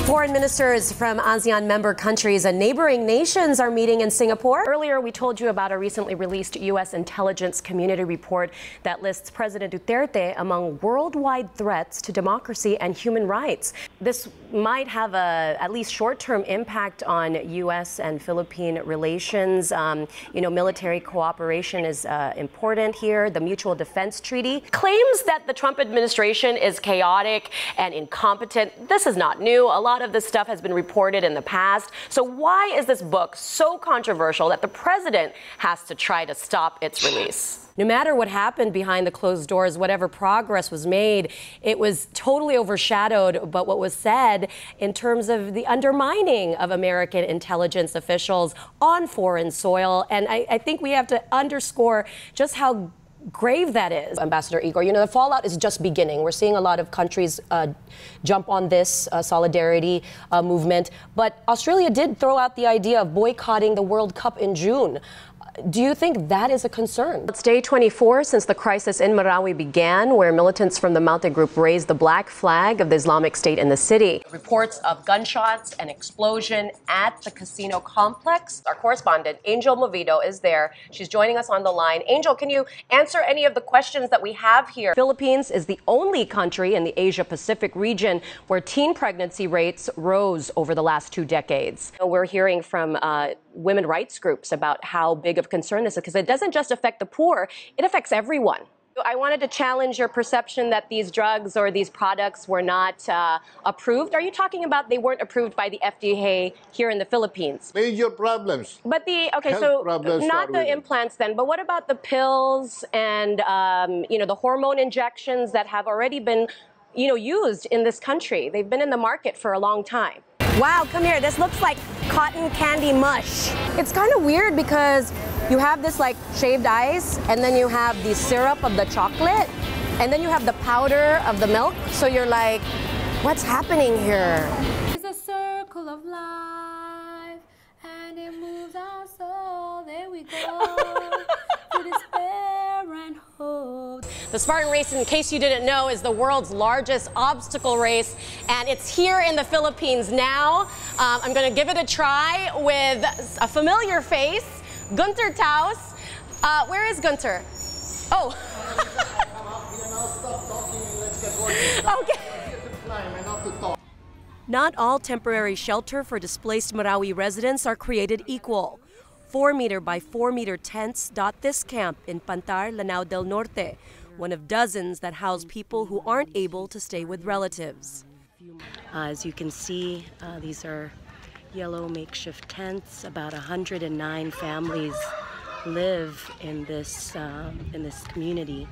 Foreign ministers from ASEAN member countries and neighboring nations are meeting in Singapore. Earlier, we told you about a recently released U.S. intelligence community report that lists President Duterte among worldwide threats to democracy and human rights. This might have at least short-term impact on U.S. and Philippine relations. Military cooperation is important here. The Mutual Defense Treaty claims that the Trump administration is chaotic and incompetent. This is not new. A lot of this stuff has been reported in the past. So why is this book so controversial that the president has to try to stop its release? No matter what happened behind the closed doors, whatever progress was made, it was totally overshadowed by what was said in terms of the undermining of American intelligence officials on foreign soil. And I think we have to underscore just how grave that is. Ambassador Igor, the fallout is just beginning. We're seeing a lot of countries jump on this solidarity movement. But Australia did throw out the idea of boycotting the World Cup in June. Do you think that is a concern? It's day 24 since the crisis in Marawi began, where militants from the Maute group raised the black flag of the Islamic State in the city. Reports of gunshots and explosion at the casino complex. Our correspondent, Angel Movido, is there. She's joining us on the line. Angel, can you answer any of the questions that we have here? Philippines is the only country in the Asia-Pacific region where teen pregnancy rates rose over the last 2 decades. We're hearing from women rights groups about how big of concern this is, because it doesn't just affect the poor, it affects everyone. I wanted to challenge your perception that these drugs or these products were not approved. Are you talking about they weren't approved by the FDA here in the Philippines? Major problems. But not the implants then, but what about the pills and the hormone injections that have already been used in this country? They've been in the market for a long time. Wow, come here. This looks like cotton candy mush. It's kind of weird because you have this like shaved ice, and then you have the syrup of the chocolate, and then you have the powder of the milk. So you're like, what's happening here? It's a circle of life, and it moves our soul. There we go. To despair and hope. The Spartan Race, in case you didn't know, is the world's largest obstacle race, and it's here in the Philippines now. I'm going to give it a try with a familiar face, Gunter Taus. Where is Gunter? Oh. Okay. Not all temporary shelter for displaced Marawi residents are created equal. 4-meter by 4-meter tents dot this camp in Pantar, Lanao del Norte, one of dozens that house people who aren't able to stay with relatives. As you can see, these are yellow makeshift tents. About 109 families live in this community.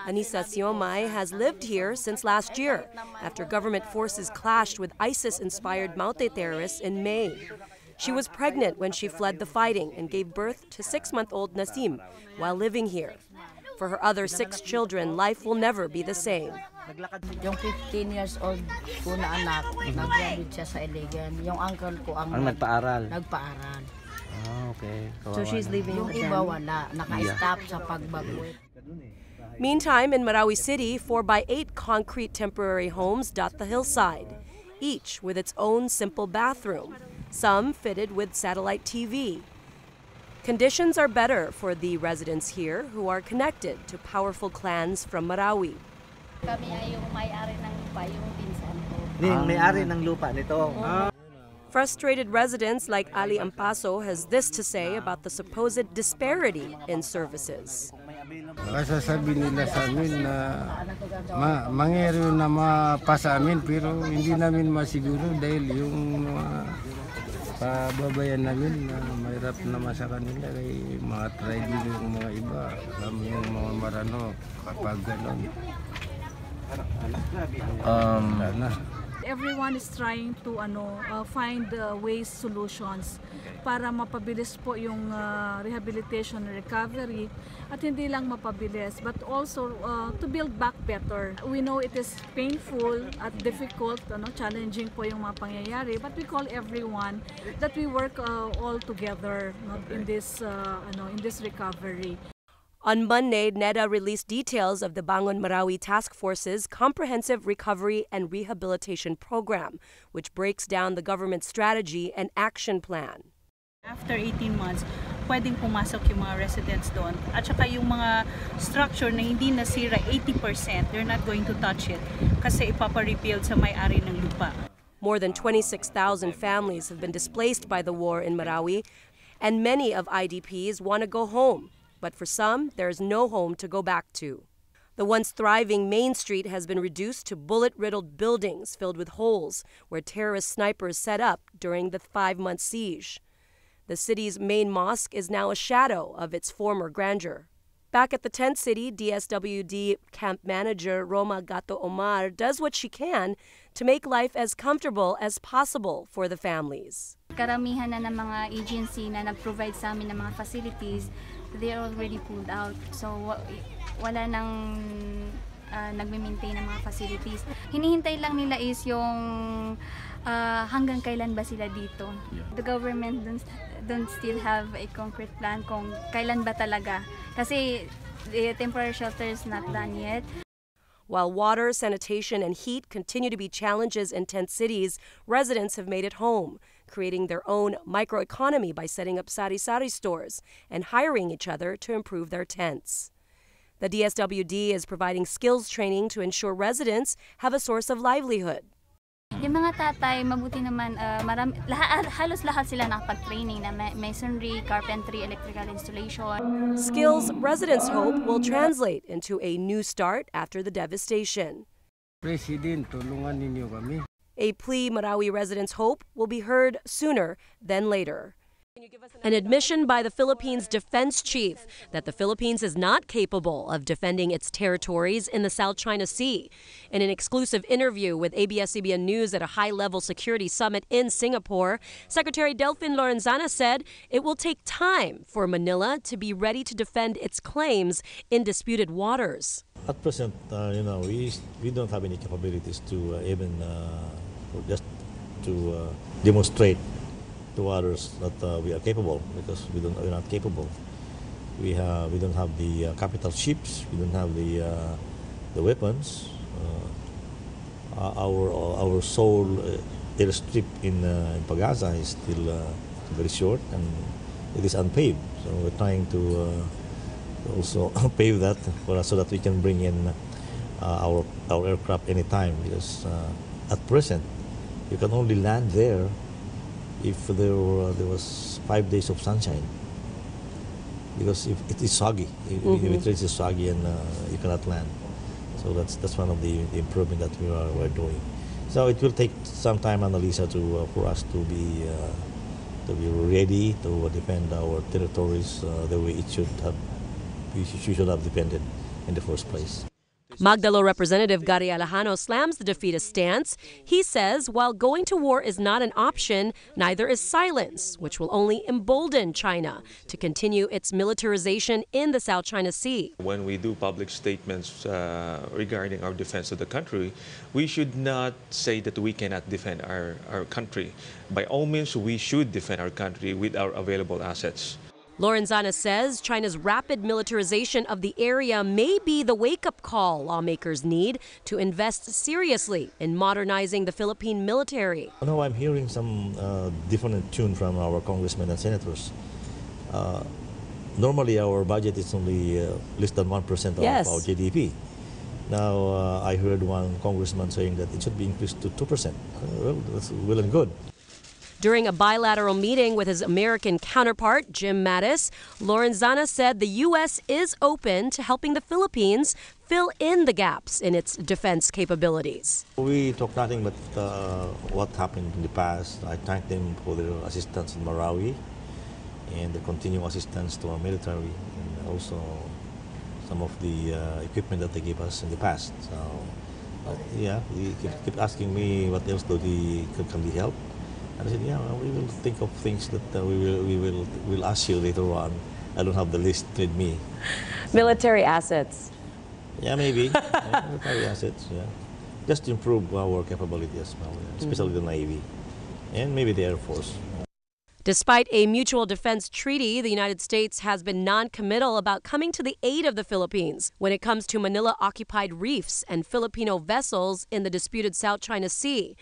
Anissa Siomay has lived here since last year, after government forces clashed with ISIS-inspired Maute terrorists in May. She was pregnant when she fled the fighting and gave birth to 6-month-old Nasim while living here. For her other 6 children, life will never be the same. Yung 15 years old ko na anak, nag-graduate siya sa Iligan. Yung uncle ko ang nagpaaral. Nagpaaral. Okay. So she's leaving yung iba wala, naka-stop sa pagbago. Meantime, in Marawi City, 4x8 concrete temporary homes dot the hillside, each with its own simple bathroom, some fitted with satellite TV. Conditions are better for the residents here who are connected to powerful clans from Marawi. Kami ay yung may-ari ng lupa, yung pinsan ko. May-ari ng lupa nito. Frustrated residents like Ali Ampaso has this to say about the supposed disparity in services. Sasabi nila sa amin na mangyari na mapasa amin, pero hindi namin masiguro dahil yung pababayan namin na mahirap naman sa kanila, kay mga tribal yung mga iba, yung mga Marano kapag gano'n. Everyone is trying to find ways, solutions para mapabilis po yung rehabilitation and recovery, at hindi lang mapabilis but also to build back better. We know it is painful at difficult, challenging po yung mga pangyayari, but we call everyone that we work all together in this recovery. On Monday, NEDA released details of the Bangon Marawi Task Force's Comprehensive Recovery and Rehabilitation Program, which breaks down the government's strategy and action plan. After 18 months, pwedeng pumasok yung mga residents doon. At saka yung mga structure na hindi nasira 80%, they're not going to touch it kasi ipapa-rebuild sa may-ari ng lupa. More than 26,000 families have been displaced by the war in Marawi, and many of IDPs want to go home. But for some, there is no home to go back to. The once thriving Main Street has been reduced to bullet-riddled buildings filled with holes where terrorist snipers set up during the 5-month siege. The city's main mosque is now a shadow of its former grandeur. Back at the tent city, DSWD camp manager Roma Gato Omar does what she can to make life as comfortable as possible for the families. Karamihan na ng mga agency na nag-provide sa amin ng mga facilities, they are already pulled out. So wala nang nagme-maintain ng mga facilities. Hinihintay lang nila is yung hanggang kailan ba sila dito. The government don't still have a concrete plan kung kailan ba talaga. Kasi the temporary shelter is not done yet. While water, sanitation, and heat continue to be challenges in tent cities, residents have made it home, creating their own microeconomy by setting up sari-sari stores and hiring each other to improve their tents. The DSWD is providing skills training to ensure residents have a source of livelihood. Yung mga tatay, mabuti naman, halos lahat sila nakapag-training na masonry, carpentry, electrical installation. Skills residents hope will translate into a new start after the devastation. President, tulungan ninyo kami. A plea Marawi residents hope will be heard sooner than later. An admission by the Philippines defense chief that the Philippines is not capable of defending its territories in the South China Sea. In an exclusive interview with ABS-CBN News at a high-level security summit in Singapore, Secretary Delfin Lorenzana said it will take time for Manila to be ready to defend its claims in disputed waters. At present, we don't have any capabilities to even just to demonstrate to others that we are capable, because we're not capable. We don't have the capital ships. We don't have the weapons. Our sole airstrip in Pagasa is still very short, and it is unpaved. So we're trying to also pave that so that we can bring in our aircraft anytime. Because at present, you can only land there if there was 5 days of sunshine, because if it is soggy, if it is soggy and you cannot land. So that's one of the improvement that we're doing. So it will take some time, Annalisa, for us to be ready to defend our territories the way we should have defended in the first place. Magdalo Representative Gary Alejano slams the defeatist stance. He says while going to war is not an option, neither is silence, which will only embolden China to continue its militarization in the South China Sea. When we do public statements regarding our defense of the country, we should not say that we cannot defend our country. By all means, we should defend our country with our available assets. Lorenzana says China's rapid militarization of the area may be the wake-up call lawmakers need to invest seriously in modernizing the Philippine military. Now I'm hearing some different tune from our congressmen and senators. Normally our budget is only less than 1% of our GDP. Now I heard one congressman saying that it should be increased to 2%. Well, that's well and good. During a bilateral meeting with his American counterpart, Jim Mattis, Lorenzana said the U.S. is open to helping the Philippines fill in the gaps in its defense capabilities. We talk nothing but what happened in the past. I thank them for their assistance in Marawi and the continued assistance to our military, and also some of the equipment that they gave us in the past. So, yeah, they keep asking me what else can we help. I said, yeah, well, we will think of things that we'll ask you later on. I don't have the list with me. Military assets. Yeah, maybe. Military assets, yeah. Just to improve our capability as well, especially the Navy and maybe the Air Force. Despite a mutual defense treaty, the United States has been non-committal about coming to the aid of the Philippines when it comes to Manila-occupied reefs and Filipino vessels in the disputed South China Sea.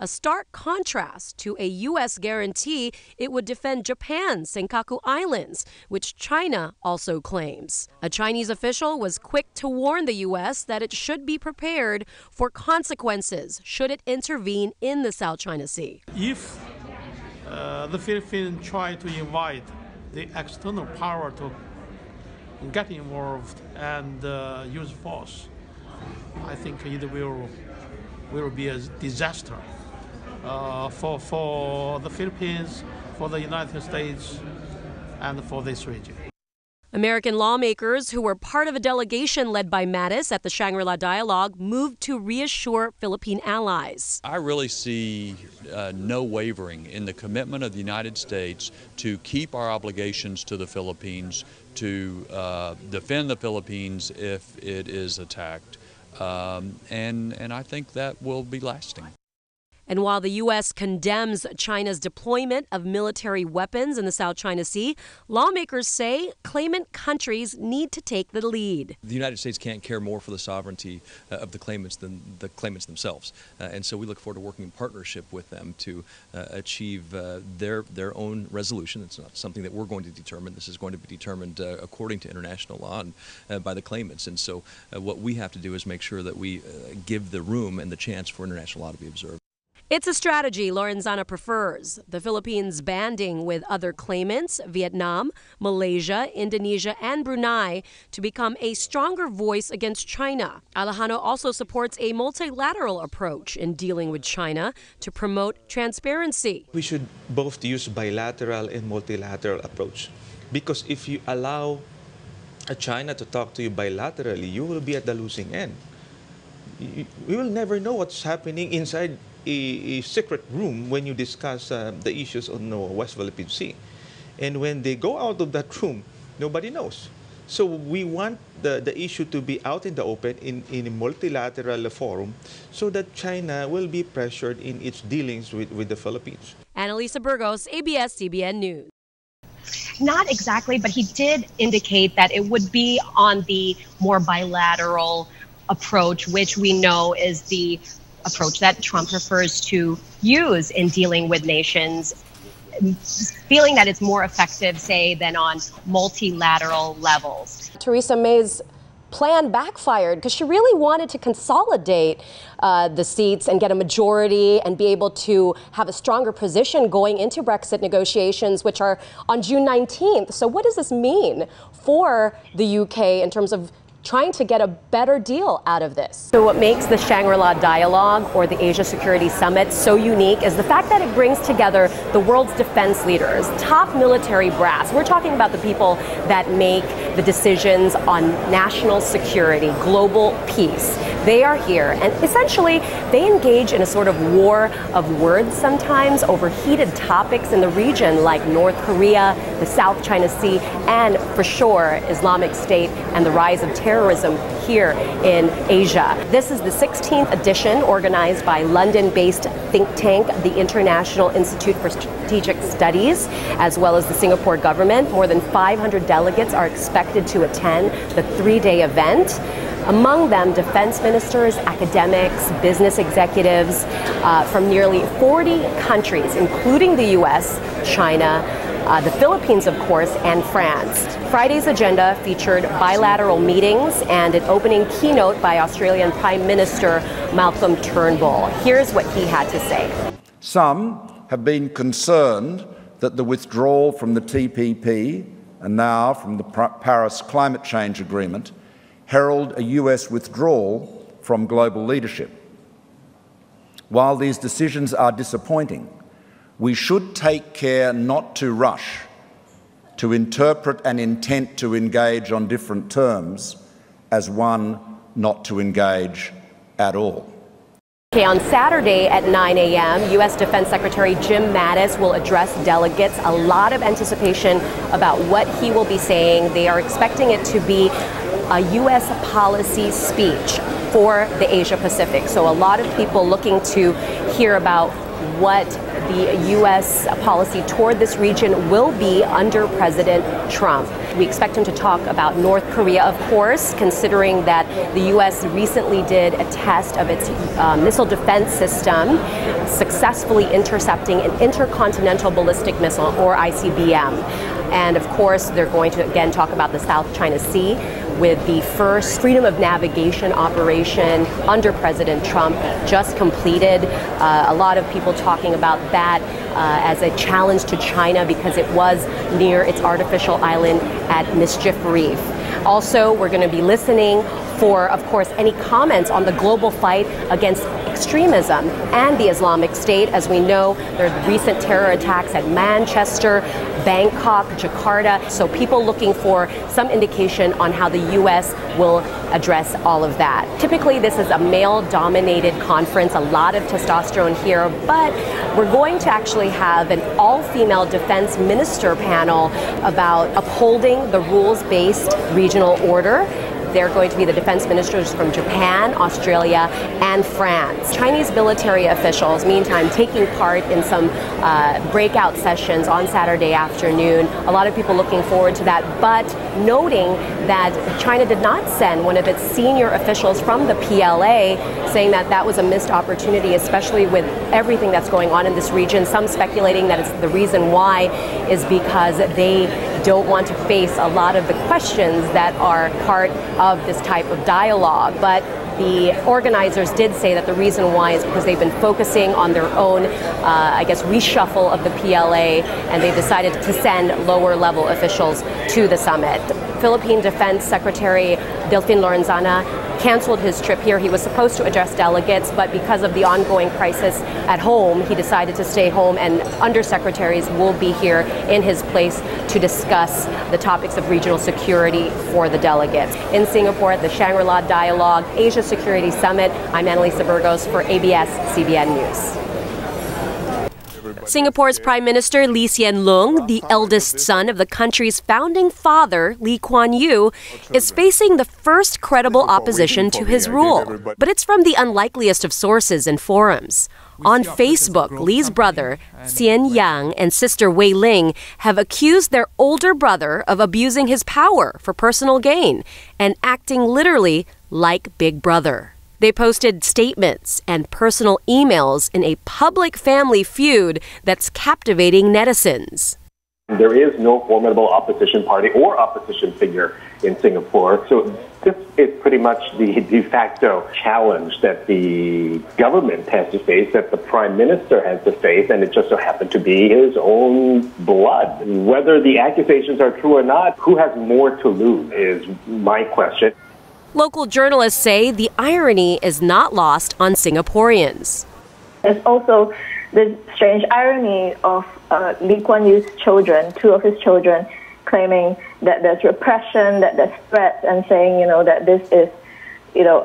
A stark contrast to a U.S. guarantee it would defend Japan's Senkaku Islands, which China also claims. A Chinese official was quick to warn the U.S. that it should be prepared for consequences should it intervene in the South China Sea. If the Philippines try to invite the external power to get involved and use force, I think it will be a disaster for the Philippines, for the United States, and for this region. American lawmakers who were part of a delegation led by Mattis at the Shangri-La Dialogue moved to reassure Philippine allies. I really see no wavering in the commitment of the United States to keep our obligations to the Philippines, to defend the Philippines if it is attacked, and I think that will be lasting. And while the U.S. condemns China's deployment of military weapons in the South China Sea, lawmakers say claimant countries need to take the lead. The United States can't care more for the sovereignty of the claimants than the claimants themselves. And so we look forward to working in partnership with them to achieve their own resolution. It's not something that we're going to determine. This is going to be determined according to international law and by the claimants. And so what we have to do is make sure that we give the room and the chance for international law to be observed. It's a strategy Lorenzana prefers. The Philippines banding with other claimants, Vietnam, Malaysia, Indonesia, and Brunei, to become a stronger voice against China. Alejandro also supports a multilateral approach in dealing with China to promote transparency. We should both use bilateral and multilateral approach, because if you allow China to talk to you bilaterally, you will be at the losing end. We will never know what's happening inside a secret room when you discuss the issues on the West Philippine Sea. And when they go out of that room, nobody knows. So we want the issue to be out in the open in a multilateral forum so that China will be pressured in its dealings with the Philippines. Annalisa Burgos, ABS-CBN News. Not exactly, but he did indicate that it would be on the more bilateral approach, which we know is the approach that Trump prefers to use in dealing with nations, feeling that it's more effective, say, than on multilateral levels. Theresa May's plan backfired because she really wanted to consolidate the seats and get a majority and be able to have a stronger position going into Brexit negotiations, which are on June 19th. So what does this mean for the UK in terms of trying to get a better deal out of this? So what makes the Shangri-La Dialogue or the Asia Security Summit so unique is the fact that it brings together the world's defense leaders, top military brass. We're talking about the people that make the decisions on national security, global peace. They are here, and essentially they engage in a sort of war of words sometimes over heated topics in the region like North Korea, the South China Sea, and for sure Islamic State and the rise of terrorism here in Asia. This is the 16th edition organized by London-based think tank, the International Institute for Strategic Studies, as well as the Singapore government. More than 500 delegates are expected to attend the three-day event. Among them, defense ministers, academics, business executives from nearly 40 countries, including the U.S., China, the Philippines, of course, and France. Friday's agenda featured bilateral meetings and an opening keynote by Australian Prime Minister Malcolm Turnbull. Here's what he had to say. Some have been concerned that the withdrawal from the TPP and now from the Paris Climate Change Agreement herald a US withdrawal from global leadership. While these decisions are disappointing, we should take care not to rush to interpret an intent to engage on different terms as one not to engage at all. Okay, on Saturday at 9 a.m., U.S. Defense Secretary Jim Mattis will address delegates. A lot of anticipation about what he will be saying. They are expecting it to be a U.S. policy speech for the Asia Pacific. So a lot of people looking to hear about what the U.S. policy toward this region will be under President Trump. We expect him to talk about North Korea, of course, considering that the U.S. recently did a test of its missile defense system, successfully intercepting an intercontinental ballistic missile, or ICBM. And of course, they're going to again talk about the South China Sea, with the first freedom of navigation operation under President Trump just completed. A lot of people talking about that as a challenge to China because it was near its artificial island at Mischief Reef. Also, we're going to be listening for, of course, any comments on the global fight against extremism and the Islamic State. As we know, there are recent terror attacks at Manchester, Bangkok, Jakarta. So people looking for some indication on how the U.S. will address all of that. Typically, this is a male-dominated conference, a lot of testosterone here, but we're going to actually have an all-female defense minister panel about upholding the rules-based regional order. They're going to be the defense ministers from Japan, Australia, and France. Chinese military officials, meantime, taking part in some breakout sessions on Saturday afternoon. A lot of people looking forward to that, but noting that China did not send one of its senior officials from the PLA, saying that that was a missed opportunity, especially with everything that's going on in this region. Some speculating that it's the reason why is because they don't want to face a lot of the questions that are part of this type of dialogue. But the organizers did say that the reason why is because they've been focusing on their own, reshuffle of the PLA, and they decided to send lower level officials to the summit. Philippine Defense Secretary Delfin Lorenzana canceled his trip here. He was supposed to address delegates, but because of the ongoing crisis at home, he decided to stay home, and undersecretaries will be here in his place to discuss the topics of regional security for the delegates. In Singapore, at the Shangri-La Dialogue Asia Security Summit, I'm Annalisa Burgos for ABS-CBN News. Singapore's Prime Minister Lee Hsien Loong, the eldest son of the country's founding father, Lee Kuan Yew, is facing the first credible opposition to his rule. But it's from the unlikeliest of sources and forums. On Facebook, Lee's brother, Hsien Yang, and sister Wei Ling have accused their older brother of abusing his power for personal gain and acting literally like Big Brother. They posted statements and personal emails in a public family feud that's captivating netizens. There is no formidable opposition party or opposition figure in Singapore, so this is pretty much the de facto challenge that the government has to face, that the Prime Minister has to face, and it just so happened to be his own blood. Whether the accusations are true or not, who has more to lose is my question. Local journalists say the irony is not lost on Singaporeans. There's also the strange irony of Lee Kuan Yew's children, two of his children, claiming that there's repression, that there's threats, and saying, that this is,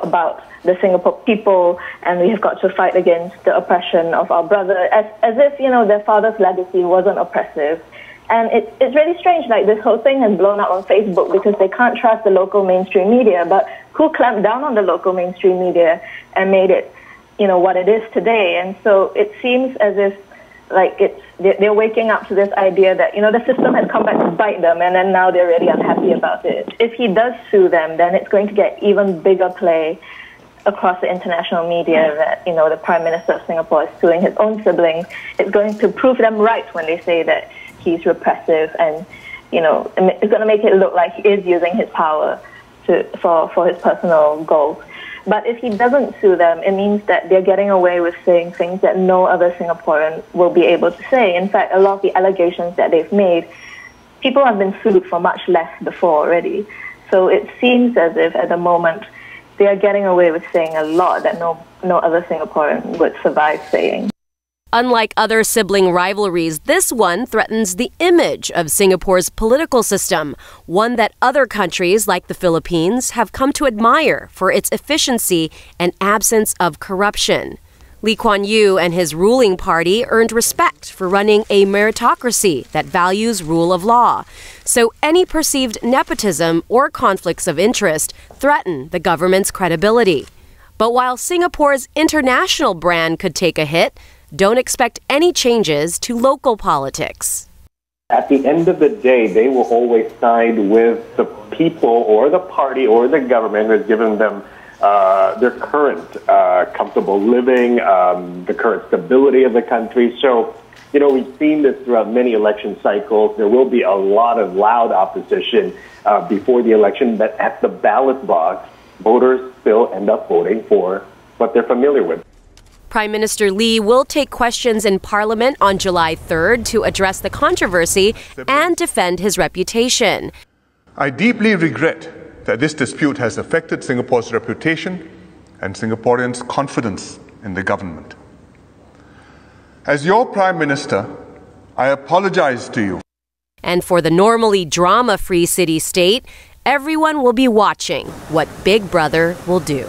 about the Singapore people, and we have got to fight against the oppression of our brother, as if, their father's legacy wasn't oppressive. And it's really strange, like this whole thing has blown up on Facebook because they can't trust the local mainstream media. But who clamped down on the local mainstream media and made it, what it is today? And so it seems as if, they're waking up to this idea that, the system has come back to bite them, and then now they're really unhappy about it. If he does sue them, then it's going to get even bigger play across the international media that, the Prime Minister of Singapore is suing his own siblings. It's going to prove them right when they say that he's repressive, and it's going to make it look like he is using his power for his personal goals. But if he doesn't sue them, it means that they're getting away with saying things that no other Singaporean will be able to say. In fact, a lot of the allegations that they've made, people have been sued for much less before already. So it seems as if at the moment they are getting away with saying a lot that no other Singaporean would survive saying. Unlike other sibling rivalries, this one threatens the image of Singapore's political system, one that other countries like the Philippines have come to admire for its efficiency and absence of corruption. Lee Kuan Yew and his ruling party earned respect for running a meritocracy that values rule of law. So any perceived nepotism or conflicts of interest threaten the government's credibility. But while Singapore's international brand could take a hit, don't expect any changes to local politics. At the end of the day, they will always side with the people or the party or the government that has given them their current comfortable living, the current stability of the country. So, you know, we've seen this throughout many election cycles. There will be a lot of loud opposition before the election, but at the ballot box, voters still end up voting for what they're familiar with. Prime Minister Lee will take questions in Parliament on July 3rd to address the controversy and defend his reputation. I deeply regret that this dispute has affected Singapore's reputation and Singaporeans' confidence in the government. As your Prime Minister, I apologize to you. And for the normally drama-free city-state, everyone will be watching what Big Brother will do.